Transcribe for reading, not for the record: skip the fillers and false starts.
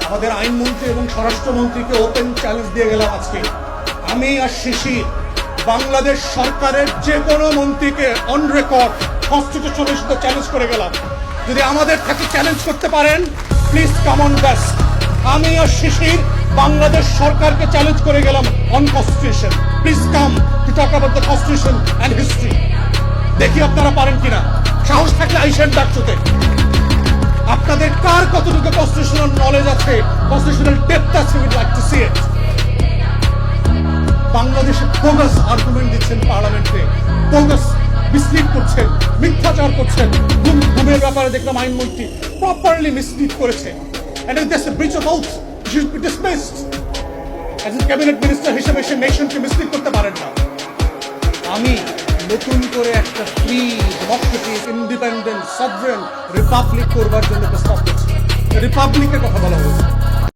আমাদের আইনমন্ত্রী এবং স্বরাষ্ট্রমন্ত্রীকে ওপেন চ্যালেঞ্জ দিয়ে গেলাম আজকে। আমি আর শিশির বাংলাদেশ সরকারের যে কোনো মন্ত্রীকে অন রেকর্ড কনস্টিটিউশনের সাথে চ্যালেঞ্জ করে গেলাম, যদি আমাদের থেকে চ্যালেঞ্জ করতে পারেন প্লিজ কাম অন বেস্ট। আমি আর শিশির বাংলাদেশ সরকারকে চ্যালেঞ্জ করে গেলাম on constitution, please come to talk about the constitution and history. দেখি আপনারা পারেন কিনা, সাহস থাকলে আইসেন ডাকতে। আপনাদের কার কতটুকু কনস্টিটিউশনাল নলেজ আছে, কনস্টিটিউশনাল ডেপথ আছে, উইড লাইক টু সি ইট। বাংলাদেশে বোগাস আর্গুমেন্ট দিচ্ছেন পার্লামেন্টে, বোগাস মিসলিড করছেন, মিথ্যাচার করছেন। ঘুমের ব্যাপারে দেখলাম আইনমন্ত্রী প্রপারলি মিসলিড করেছে। And if there's a breach of oath, you should be dismissed. As a cabinet minister হিসেবে সে নেশনকে মিসলিড করতে পারেন না। আমি নতুন করে একটা free Democratic independent sovereign Republic করবার জন্য প্রস্তাব করছি। রিপাবলিকের কথা বলা হয়েছে।